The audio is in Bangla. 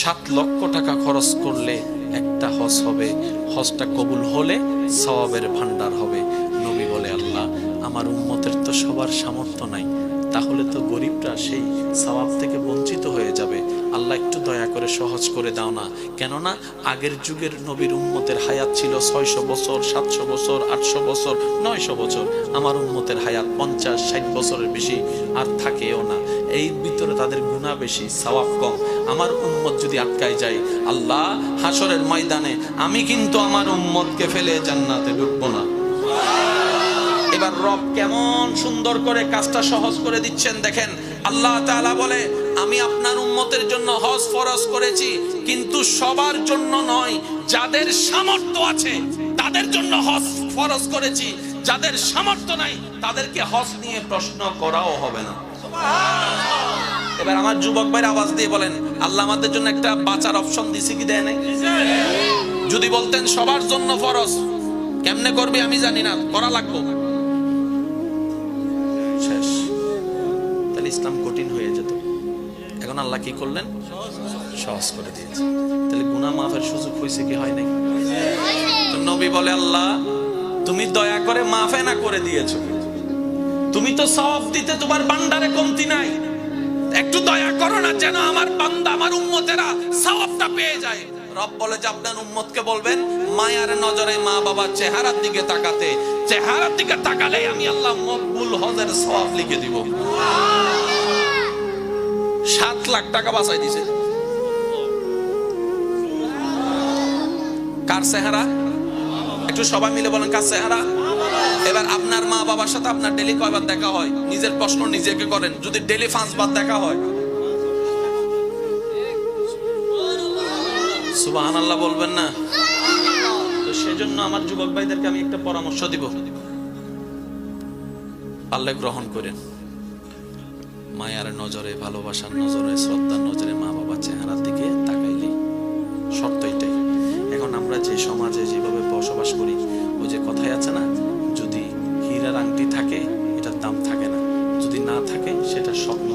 7 লক্ষ টাকা খরচ করলে একটা হজ হবে, হজটা কবুল হলে সওয়াবের ভান্ডার হবে। নবী বলে, আল্লাহ আমার উম্মতের তো সবার সামর্থ্য নাই, তাহলে তো গরিবরা সেই সওয়াব থেকে বঞ্চিত হয়ে যাবে। আল্লাহ একটু দয়া করে সহজ করে দাও না। কেননা আগের যুগের নবীর উম্মতের হায়াত ছিল 600 বছর, 700 বছর, 800 বছর, 900 বছর। আমার উম্মতের হায়াত 50-60 বছরের বেশি আর থাকেও না। এই ভিতরে তাদের গুনাহ বেশি, সওয়াব কম। আমার উম্মত যদি আটকায় যায়, আল্লাহ হাসরের ময়দানে আমি কিন্তু আমার উম্মতকে ফেলে জান্নাতে ঢুকবো না। এবার রব কেমন সুন্দর করে কাজটা সহজ করে দিচ্ছেন দেখেন। আল্লাহ তাআলা বলে, আমি আপনার উম্মতের জন্য হজ ফরজ করেছি, কিন্তু সবার জন্য নয়। যাদের সামর্থ্য আছে তাদের জন্য হজ ফরজ করেছি, যাদের সামর্থ্য নাই তাদেরকে হজ নিয়ে প্রশ্ন করাও হবে না। এবার আমার যুবক ভাইরা আওয়াজ দিয়ে বলেন, আল্লাহ আমাদের জন্য একটা বাঁচার অপশন দিছে কি দেয় নাই? যদি বলতেন সবার জন্য ফরজ, কেমনে করবে আমি জানি না, করা লাগবে, শেষ, তাহলে ইসলাম কঠিন হয়ে যেত। এখন আল্লাহ কি করলেন? সহজ করে দিয়েছে। তাহলে গুনাহ মাফের সুযোগ হয়েছে কি হয় নাই? তো নবী বলে, আল্লাহ তুমি দয়া করে মাফে না করে দিয়েছো, তুমি তো সওয়াব দিতে তোমার ভান্ডারে কমতি নাই, একটু দয়া করো না যেন আমার বান্দা, আমার উম্মতেরা সওয়াবটা পেয়ে যায়। রব বলে যে আপনার উম্মতকে বলবেন মায়ার নজরে মা বাবার চেহারার দিকে তাকাতে, চেহারার দিকে তাকালে আমি আল্লাহ মকবুল হজের সওয়াব লিখে দিব। 7 লাখ টাকা বাঁচাই দিছে। কার চেহারা? একটু সবাই মিলে বলেন, কার চেহারা? এবার আপনার মা বাবার সাথে আপনার ডেলি কয়বার দেখা হয়? নিজের প্রশ্ন নিজেকে করেন। যদি ডেলি 5 বার দেখা হয়, সুবহানাল্লাহ বলবেন না? তো সেজন্য আমার যুবক ভাইদেরকে আমি একটা পরামর্শ দিব, আল্লাহ গ্রহণ করেন। মায়ার নজরে, ভালোবাসার নজরে, শ্রদ্ধার নজরে মা বাবার চেহারার দিকে তাকাইলে শর্ত এটাই। এখন আমরা যে সমাজে যেভাবে বসবাস করি, ওই যে কথাই আছে না, যদি হীরার আংটি থাকে এটার দাম থাকে না, যদি না থাকে সেটা স্বপ্ন